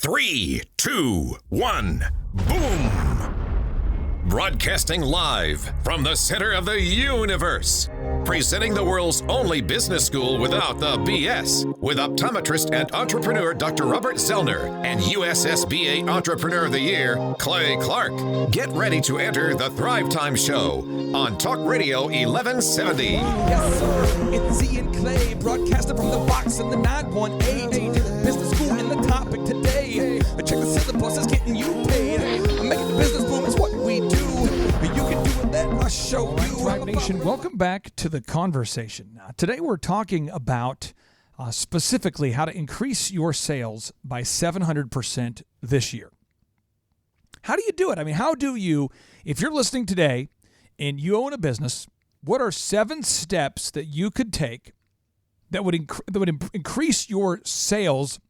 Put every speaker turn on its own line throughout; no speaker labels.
3, 2, 1, boom! Broadcasting live from the center of the universe. Presenting the world's only business school without the BS. With optometrist and entrepreneur Dr. Robert Zoellner and USSBA Entrepreneur of the Year, Clay Clark. Get ready to enter the Thrivetime Show on Talk Radio 1170.
Yes, sir. It's Z and Clay, broadcasting from the box in the 918. Business school and the topic today. Check the syllabus, it's getting you paid. I'm making the business boom, it's what we do. You can do it, let us show you.
Thrive Nation, welcome back to the conversation. Today we're talking about specifically how to increase your sales by 700% this year. How do you do it? I mean, how do you, if you're listening today and you own a business, what are 7 steps that you could take that would increase your sales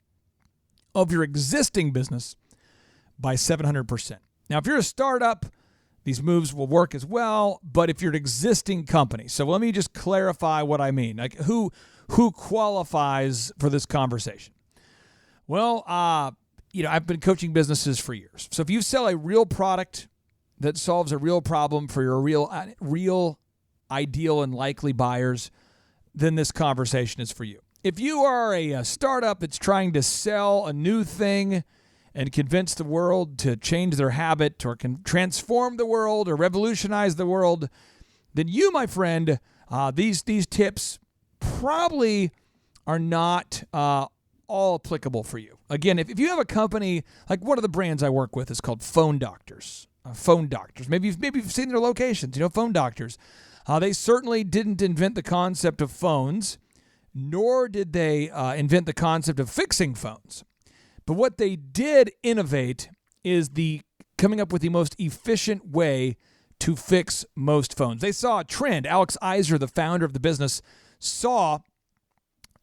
of your existing business by 700%? Now, if you're a startup, these moves will work as well, but if you're an existing company, so let me just clarify what I mean. Like who qualifies for this conversation? Well, I've been coaching businesses for years. So if you sell a real product that solves a real problem for your real ideal and likely buyers, then this conversation is for you. If you are a startup that's trying to sell a new thing and convince the world to change their habit or can transform the world or revolutionize the world, then you, my friend, these tips probably are not all applicable for you. Again, if you have a company, like one of the brands I work with is called Phone Doctors. Maybe you've seen their locations, Phone Doctors. They certainly didn't invent the concept of phones, nor did they invent the concept of fixing phones. But what they did innovate is the coming up with the most efficient way to fix most phones. They saw a trend. Alex Iser, the founder of the business, saw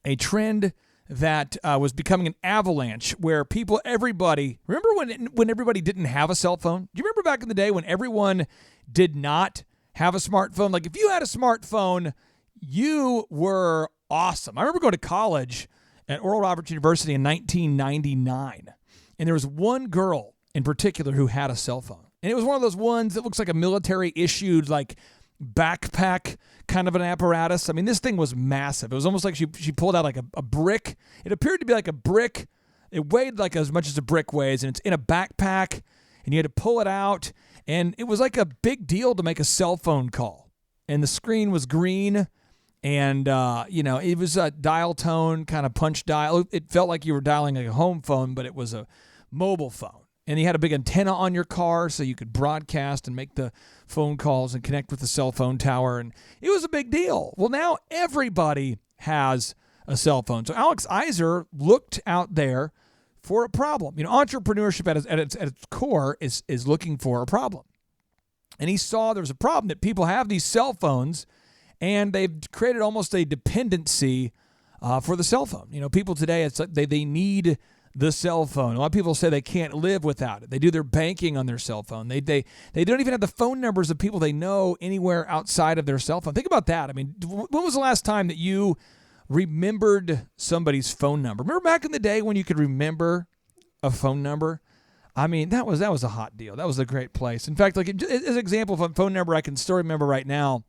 a trend that was becoming an avalanche where everybody, remember when everybody didn't have a cell phone? Do you remember back in the day when everyone did not have a smartphone? Like if you had a smartphone, you were awesome. I remember going to college at Oral Roberts University in 1999. And there was one girl in particular who had a cell phone. And it was one of those ones that looks like a military issued like backpack kind of an apparatus. I mean, this thing was massive. It was almost like she pulled out like a brick. It appeared to be like a brick. It weighed like as much as a brick weighs, and it's in a backpack, and you had to pull it out. And it was like a big deal to make a cell phone call. And the screen was green. And, it was a dial tone, kind of punch dial. It felt like you were dialing like a home phone, but it was a mobile phone. And you had a big antenna on your car so you could broadcast and make the phone calls and connect with the cell phone tower. And it was a big deal. Well, now everybody has a cell phone. So Alex Iser looked out there for a problem. Entrepreneurship at its core is looking for a problem. And he saw there was a problem that people have these cell phones, and they've created almost a dependency for the cell phone. People today, it's like they need the cell phone. A lot of people say they can't live without it. They do their banking on their cell phone. They don't even have the phone numbers of people they know anywhere outside of their cell phone. Think about that. I mean, when was the last time that you remembered somebody's phone number? Remember back in the day when you could remember a phone number? I mean, that was a hot deal. That was a great place. In fact, like as an example of a phone number I can still remember right now,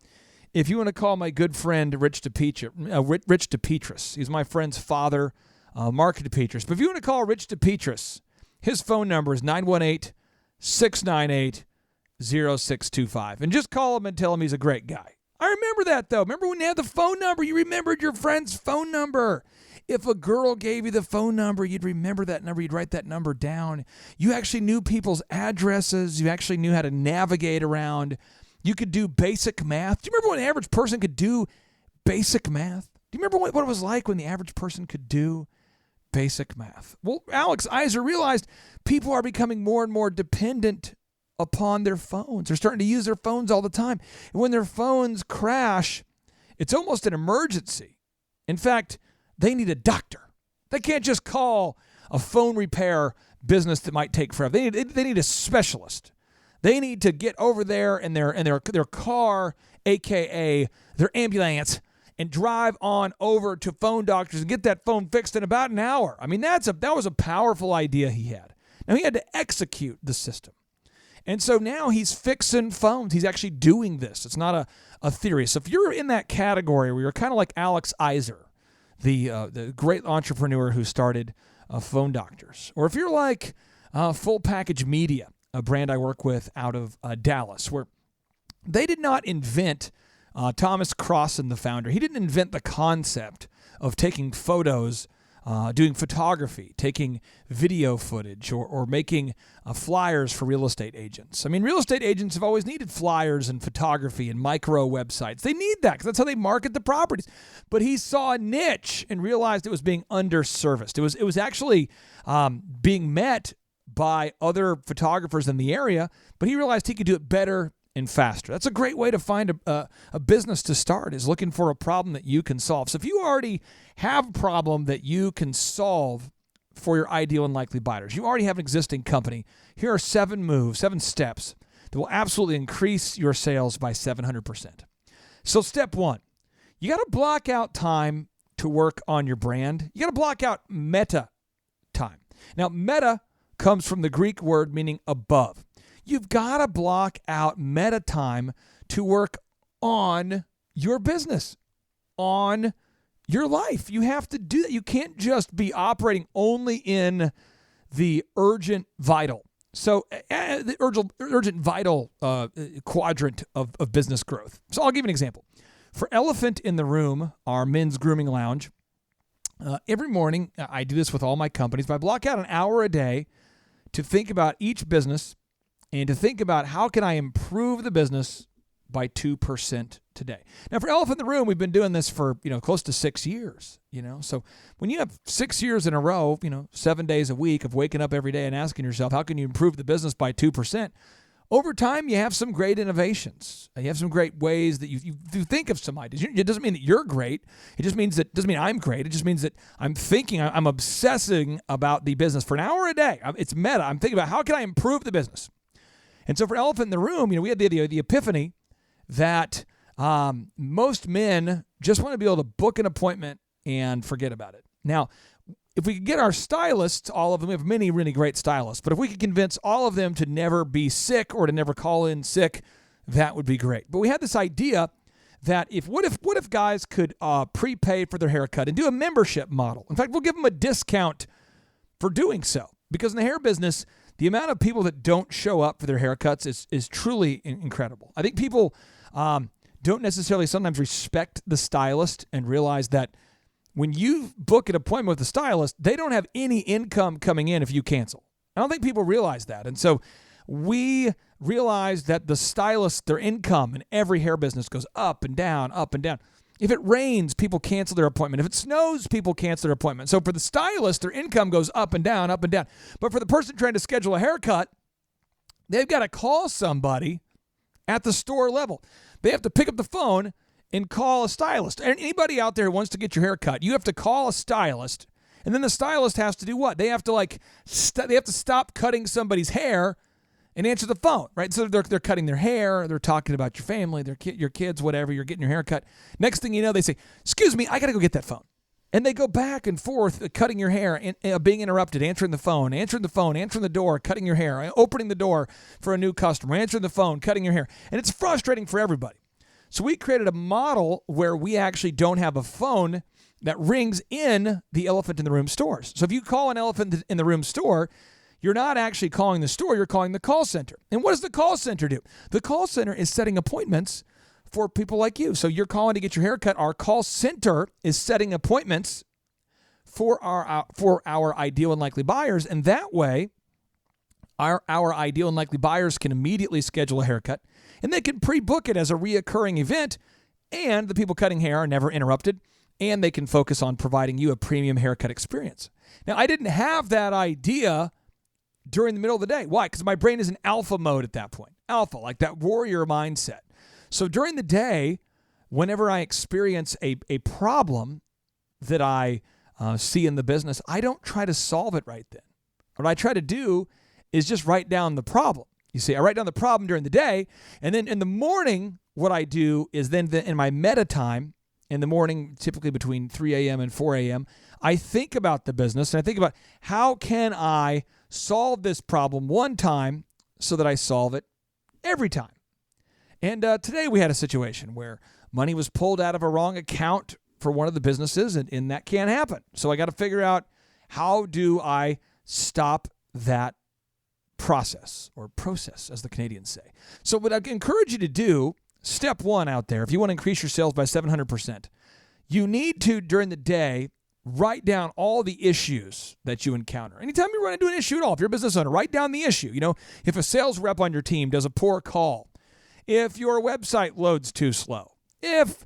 if you want to call my good friend Rich DePetris, he's my friend's father, Mark DePetris. But if you want to call Rich DePetris, his phone number is 918-698-0625. And just call him and tell him he's a great guy. I remember that, though. Remember when you had the phone number? You remembered your friend's phone number. If a girl gave you the phone number, you'd remember that number. You'd write that number down. You actually knew people's addresses. You actually knew how to navigate around. You could do basic math. Do you remember when an average person could do basic math? Do you remember what it was like when the average person could do basic math? Well, Alex Iser realized people are becoming more and more dependent upon their phones. They're starting to use their phones all the time. And when their phones crash, it's almost an emergency. In fact, they need a doctor. They can't just call a phone repair business that might take forever. They need a specialist. They need to get over there in their car, aka their ambulance, and drive on over to Phone Doctors and get that phone fixed in about an hour. I mean, that was a powerful idea he had. Now, he had to execute the system. And so now he's fixing phones. He's actually doing this. It's not a theory. So if you're in that category where you're kind of like Alex Iser, the great entrepreneur who started Phone Doctors, or if you're like Full Package Media, a brand I work with out of Dallas, where they did not invent Thomas Crossan, the founder. He didn't invent the concept of taking photos, doing photography, taking video footage, or making flyers for real estate agents. I mean, real estate agents have always needed flyers and photography and micro websites. They need that because that's how they market the properties. But he saw a niche and realized it was being underserviced. It was actually being met by other photographers in the area, but he realized he could do it better and faster. That's a great way to find a business to start, is looking for a problem that you can solve. So if you already have a problem that you can solve for your ideal and likely buyers, you already have an existing company, here are 7 steps that will absolutely increase your sales by 700%. So step 1, you got to block out time to work on your brand. You got to block out meta time. Now, meta comes from the Greek word meaning above. You've got to block out meta time to work on your business, on your life. You have to do that. You can't just be operating only in the urgent vital. So the urgent vital quadrant of business growth. So I'll give you an example. For Elephant in the Room, our men's grooming lounge, every morning I do this with all my companies, but I block out an hour a day to think about each business and to think about how can I improve the business by 2% today. Now, for Elephant in the Room, we've been doing this for, close to 6 years, So when you have 6 years in a row, 7 days a week of waking up every day and asking yourself, how can you improve the business by 2%? Over time, you have some great innovations. You have some great ways that you think of some ideas. It doesn't mean that you're great. It doesn't mean I'm great. It just means that I'm thinking, I'm obsessing about the business for an hour a day. It's meta. I'm thinking about how can I improve the business. And so for Elephant in the Room, we had the epiphany that most men just want to be able to book an appointment and forget about it. Now, if we could get our stylists, all of them, we have many really great stylists, but if we could convince all of them to never be sick or to never call in sick, that would be great. But we had this idea that what if guys could prepay for their haircut and do a membership model? In fact, we'll give them a discount for doing so, because in the hair business, the amount of people that don't show up for their haircuts is truly incredible. I think people don't necessarily sometimes respect the stylist and realize that when you book an appointment with a stylist, they don't have any income coming in if you cancel. I don't think people realize that. And so we realized that the stylist, their income in every hair business goes up and down, up and down. If it rains, people cancel their appointment. If it snows, people cancel their appointment. So for the stylist, their income goes up and down, up and down. But for the person trying to schedule a haircut, they've got to call somebody at the store level. They have to pick up the phone and call a stylist. And anybody out there who wants to get your hair cut, you have to call a stylist, and then the stylist has to do what? They have to they have to stop cutting somebody's hair and answer the phone, right? So they're cutting their hair, they're talking about your family, your kids, whatever. You're getting your hair cut. Next thing you know, they say, "Excuse me, I got to go get that phone." And they go back and forth, cutting your hair, and being interrupted, answering the phone, answering the door, cutting your hair, opening the door for a new customer, answering the phone, cutting your hair. And it's frustrating for everybody. So we created a model where we actually don't have a phone that rings in the Elephant in the Room stores. So if you call an Elephant in the Room store, you're not actually calling the store, you're calling the call center. And what does the call center do? The call center is setting appointments for people like you. So you're calling to get your hair cut. Our call center is setting appointments for our ideal and likely buyers. And that way, our ideal and likely buyers can immediately schedule a haircut, and they can pre-book it as a reoccurring event, and the people cutting hair are never interrupted, and they can focus on providing you a premium haircut experience. Now, I didn't have that idea during the middle of the day. Why? Because my brain is in alpha mode at that point. Alpha, like that warrior mindset. So during the day, whenever I experience a problem that I see in the business, I don't try to solve it right then. What I try to do is just write down the problem. You see, I write down the problem during the day, and then in the morning, what I do is then in my meta time, in the morning, typically between 3 a.m. and 4 a.m., I think about the business and I think about how can I solve this problem one time so that I solve it every time. And today we had a situation where money was pulled out of a wrong account for one of the businesses, and that can't happen. So I got to figure out, how do I stop that process, or process, as the Canadians say. So what I encourage you to do, step one out there, if you want to increase your sales by 700%, you need to, during the day, write down all the issues that you encounter. Anytime you run into an issue at all, if you're a business owner, write down the issue. You know, if a sales rep on your team does a poor call, if your website loads too slow, if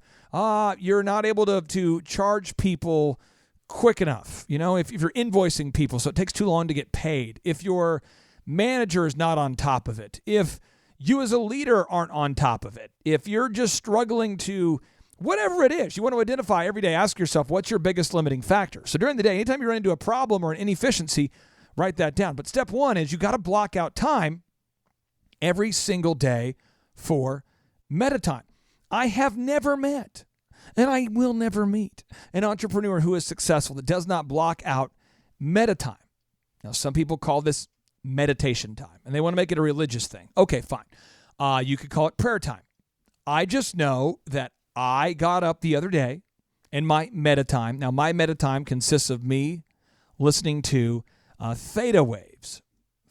you're not able to charge people quick enough, you know, if you're invoicing people so it takes too long to get paid, if your manager is not on top of it, if you as a leader aren't on top of it, if you're just struggling to, whatever it is, you want to identify every day, ask yourself, what's your biggest limiting factor? So during the day, anytime you run into a problem or an inefficiency, write that down. But step one is you got to block out time every single day for meta time. I have never met, and I will never meet, an entrepreneur who is successful that does not block out meta time. Now, some people call this meditation time, and they want to make it a religious thing. Okay, fine. You could call it prayer time. I just know that I got up the other day in my meta time. Now, my meta time consists of me listening to theta waves.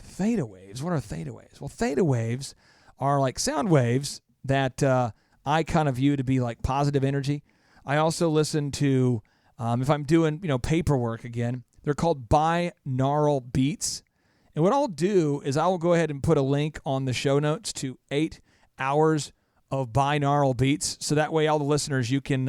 Theta waves? What are theta waves? Well, theta waves are like sound waves that I kind of view to be like positive energy. I also listen to, if I'm doing, paperwork again, they're called binaural beats. And what I'll do is I will go ahead and put a link on the show notes to 8 hours of binaural beats. So that way all the listeners, you can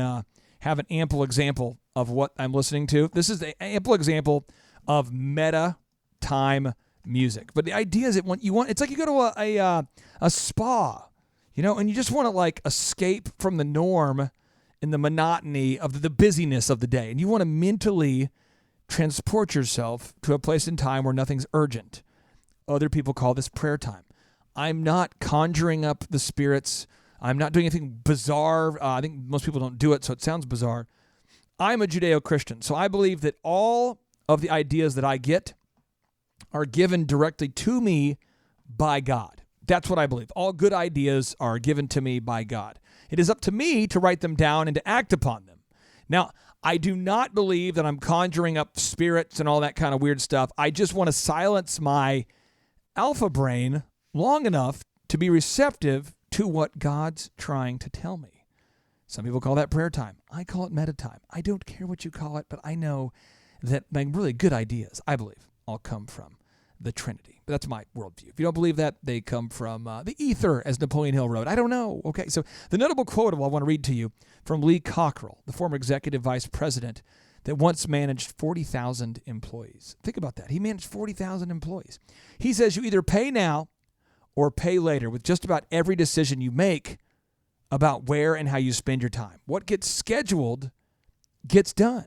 have an ample example of what I'm listening to. This is an ample example of meta time music. But the idea is it's like you go to a spa, and you just want to like escape from the norm and the monotony of the busyness of the day. And you want to mentally transport yourself to a place in time where nothing's urgent. Other people call this prayer time. I'm not conjuring up the spirits. I'm not doing anything bizarre. I think most people don't do it, so it sounds bizarre. I'm a Judeo-Christian, so I believe that all of the ideas that I get are given directly to me by God. That's what I believe. All good ideas are given to me by God. It is up to me to write them down and to act upon them. Now, I do not believe that I'm conjuring up spirits and all that kind of weird stuff. I just want to silence my alpha brain long enough to be receptive to what God's trying to tell me. Some people call that prayer time. I call it meta time. I don't care what you call it, but I know that really good ideas, I believe, all come from the Trinity. But that's my worldview. If you don't believe that, they come from the ether, as Napoleon Hill wrote. I don't know. Okay, so the notable quote I want to read to you from Lee Cockrell, the former executive vice president that once managed 40,000 employees. Think about that. He managed 40,000 employees. He says, you either pay now or pay later with just about every decision you make about where and how you spend your time. What gets scheduled gets done.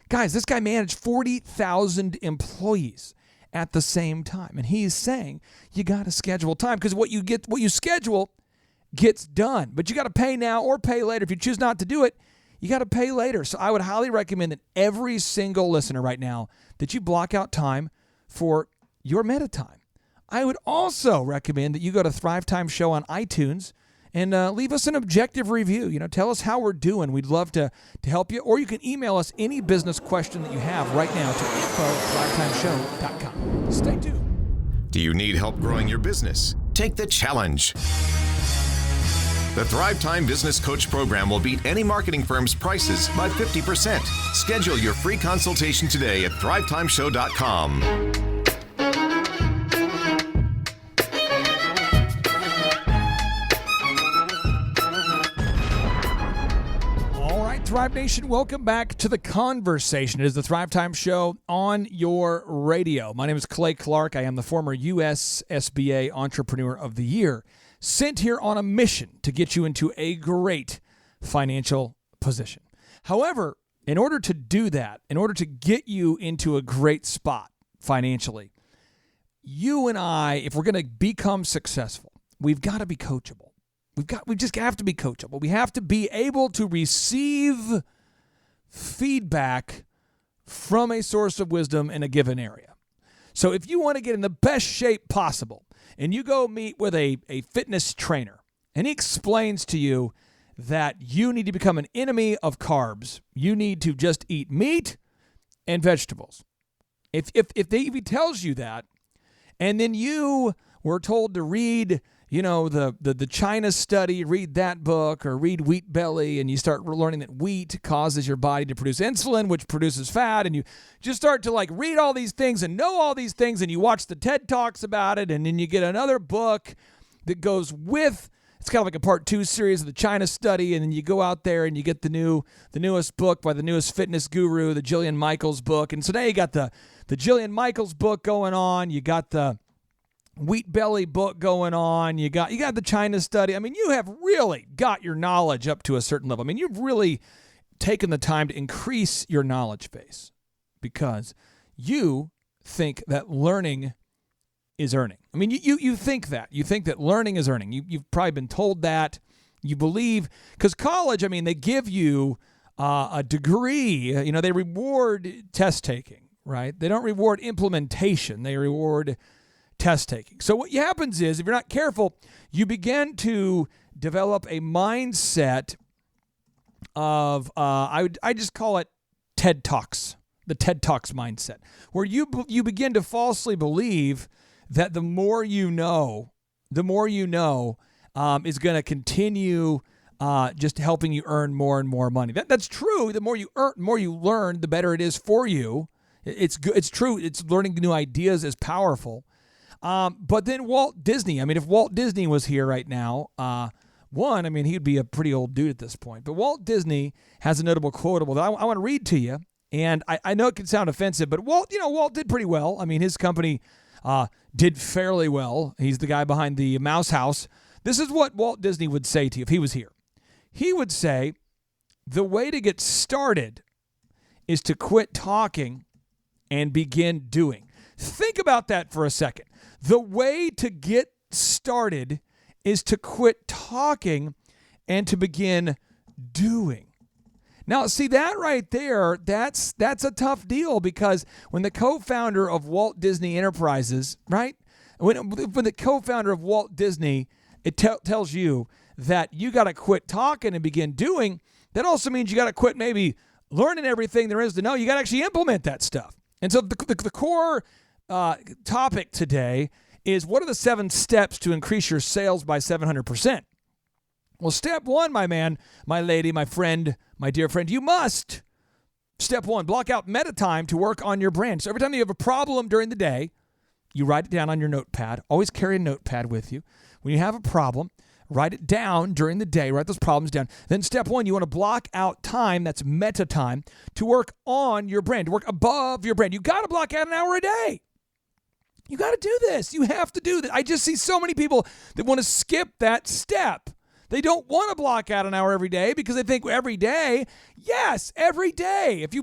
Guys, this guy managed 40,000 employees at the same time. And he's saying you got to schedule time because what you schedule gets done. But you got to pay now or pay later. If you choose not to do it, you got to pay later. So I would highly recommend that every single listener right now that you block out time for your meta time. I would also recommend that you go to Thrivetime Show on iTunes and leave us an objective review. Tell us how we're doing. We'd love to help you. Or you can email us any business question that you have right now to info@thrivetimeshow.com. Stay tuned.
Do you need help growing your business? Take the challenge. The Thrivetime Business Coach Program will beat any marketing firm's prices by 50%. Schedule your free consultation today at thrivetimeshow.com.
Thrive Nation, welcome back to the conversation. It is the Thrivetime Show on your radio. My name is Clay Clark. I am the former U.S. SBA Entrepreneur of the Year, sent here on a mission to get you into a great financial position. However, in order to do that, in order to get you into a great spot financially, you and I, if we're going to become successful, we've got to be coachable. We just have to be coachable. We have to be able to receive feedback from a source of wisdom in a given area. So if you want to get in the best shape possible and you go meet with a fitness trainer and he explains to you that you need to become an enemy of carbs, you need to just eat meat and vegetables. If he tells you that, and then you were told to read, the China study, read that book, or read Wheat Belly, and you start learning that wheat causes your body to produce insulin, which produces fat, and you just start to read all these things and know all these things, and you watch the TED Talks about it, and then you get another book that goes with. It's kind of like a part 2 series of the China study, and then you go out there and you get the newest book by the newest fitness guru, the Jillian Michaels book. And so now you got the Jillian Michaels book going on. You got the Wheat Belly book going on. You got the China study. I mean, you have really got your knowledge up to a certain level. I mean, you've really taken the time to increase your knowledge base because you think that learning is earning. I mean, you think that. You think that learning is earning. You've probably been told that. You believe, because college, I mean, they give you a degree. They reward test taking, right? They don't reward implementation. They reward test taking. So what happens is, if you're not careful, you begin to develop a mindset of, I just call it TED Talks, the TED Talks mindset, where you begin to falsely believe that the more you know is going to continue just helping you earn more and more money. That's true. The more you earn, the more you learn, the better it is for you. It's good. It's true. It's learning new ideas is powerful. But then Walt Disney, I mean, if Walt Disney was here right now, he'd be a pretty old dude at this point. But Walt Disney has a notable quotable that I want to read to you. And I know it can sound offensive, but Walt did pretty well. I mean, his company did fairly well. He's the guy behind the Mouse House. This is what Walt Disney would say to you if he was here. He would say, the way to get started is to quit talking and begin doing. Think about that for a second. The way to get started is to quit talking and to begin doing. Now, see that right there, that's a tough deal, because when the co-founder of Walt Disney Enterprises, right? When the co-founder of Walt Disney, it tells you that you got to quit talking and begin doing, that also means you got to quit maybe learning everything there is to know. You got to actually implement that stuff. And so the core topic today is, what are the 7 steps to increase your sales by 700%? Well, step 1, my man, my lady, my friend, my dear friend, you must, step 1, block out meta time to work on your brand. So every time you have a problem during the day, you write it down on your notepad. Always carry a notepad with you. When you have a problem, write it down during the day. Write those problems down. Then step 1, you want to block out time, that's meta time, to work on your brand, to work above your brand. You got to block out an hour a day. You got to do this. You have to do this. I just see so many people that want to skip that step. They don't want to block out an hour every day because they think every day. Yes, every day. If you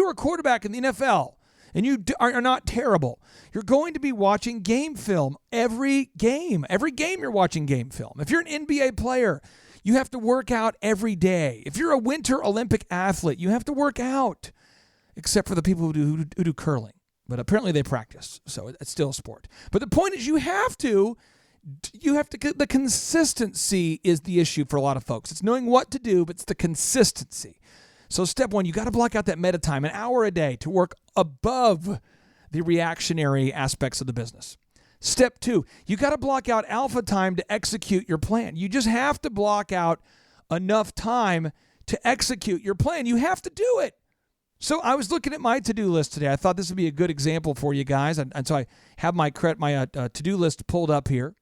were a quarterback in the NFL and you are not terrible, you're going to be watching game film every game. Every game you're watching game film. If you're an NBA player, you have to work out every day. If you're a Winter Olympic athlete, you have to work out, except for the people who do curling. But apparently they practice, so it's still a sport. But the point is, you have to, the consistency is the issue for a lot of folks. It's knowing what to do, but it's the consistency. So step 1, you got to block out that meta time, an hour a day, to work above the reactionary aspects of the business. Step 2, you got to block out alpha time to execute your plan. You just have to block out enough time to execute your plan. You have to do it. So I was looking at my to-do list today. I thought this would be a good example for you guys. And so I have my to-do list pulled up here.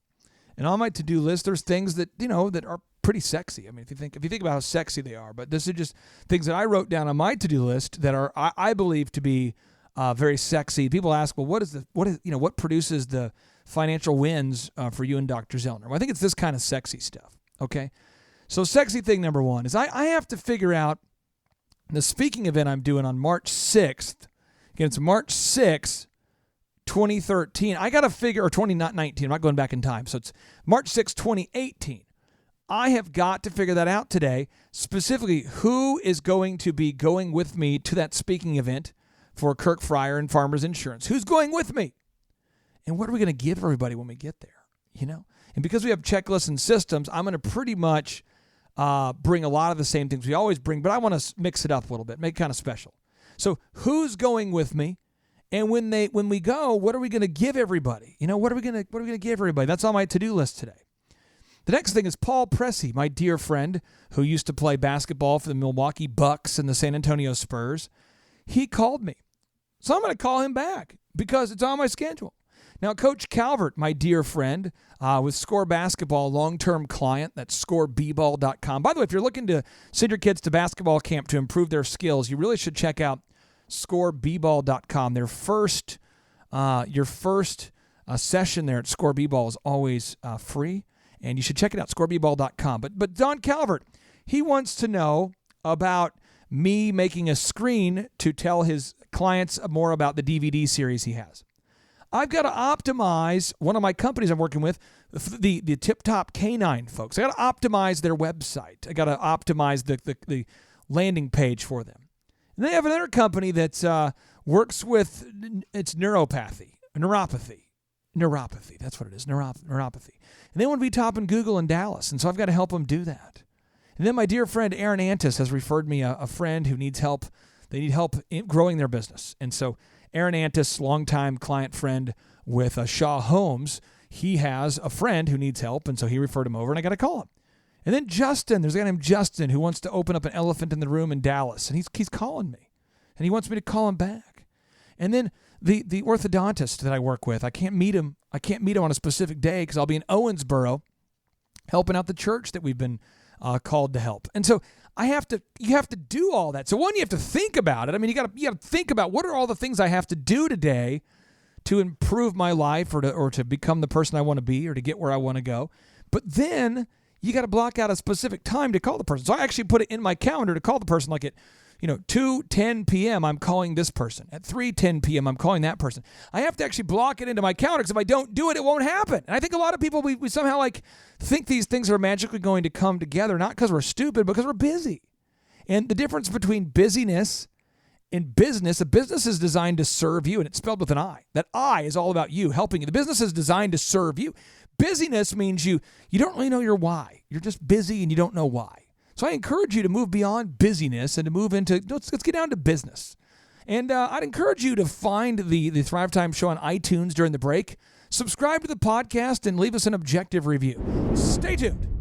And on my to-do list, there's things that, that are pretty sexy. I mean, if you think about how sexy they are, but this is just things that I wrote down on my to-do list that are, I believe, to be very sexy. People ask, well, what produces the financial wins for you and Dr. Zoellner? Well, I think it's this kind of sexy stuff. Okay. So sexy thing number 1 is I have to figure out the speaking event I'm doing on March 6th. Again, it's March 6th, 2013. I got to figure, or 2019, I'm not going back in time. So it's March 6th, 2018. I have got to figure that out today, specifically who is going to be going with me to that speaking event for Kirk Fryer and Farmers Insurance. Who's going with me? And what are we going to give everybody when we get there? And because we have checklists and systems, I'm going to pretty much bring a lot of the same things we always bring, but I want to mix it up a little bit, make it kind of special. So who's going with me? And when we go, what are we going to give everybody? What are we going to give everybody? That's on my to-do list today. The next thing is Paul Pressey, my dear friend who used to play basketball for the Milwaukee Bucks and the San Antonio Spurs. He called me. So I'm going to call him back because it's on my schedule. Now, Coach Calvert, my dear friend with Score Basketball, long-term client, that's scoreball.com. By the way, if you're looking to send your kids to basketball camp to improve their skills, you really should check out scoreball.com. Your first session there at Score B-Ball is always free, and you should check it out, scoreball.com. But Don Calvert, he wants to know about me making a screen to tell his clients more about the DVD series he has. I've got to optimize one of my companies I'm working with, the Tip Top Canine folks. I got to optimize their website. I got to optimize the landing page for them. And they have another company that works with, it's neuropathy. That's what it is, neuropathy. And they want to be top in Google in Dallas, and so I've got to help them do that. And then my dear friend Aaron Antis has referred me a friend who needs help. They need help in growing their business. And so Aaron Antis, longtime client friend with Shaw Homes, he has a friend who needs help, and so he referred him over, and I got to call him. And then Justin, there's a guy named Justin who wants to open up an elephant in the room in Dallas, and he's calling me, and he wants me to call him back. And then the orthodontist that I work with, I can't meet him on a specific day because I'll be in Owensboro helping out the church that we've been called to help. And so you have to do all that. So one, you have to think about it. I mean, you got to think about what are all the things I have to do today to improve my life or to become the person I want to be or to get where I want to go. But then you got to block out a specific time to call the person. So I actually put it in my calendar to call the person, like at 2:10 p.m. I'm calling this person. At 3:10 p.m. I'm calling that person. I have to actually block it into my calendar because if I don't do it, it won't happen. And I think a lot of people, we somehow think these things are magically going to come together, not because we're stupid, but because we're busy. And the difference between busyness and business, a business is designed to serve you, and it's spelled with an I. That I is all about you, helping you. The business is designed to serve you. Busyness means you don't really know your why. You're just busy and you don't know why. So I encourage you to move beyond busyness and to move into, let's get down to business. And I'd encourage you to find the Thrivetime show on iTunes during the break. Subscribe to the podcast and leave us an objective review. Stay tuned.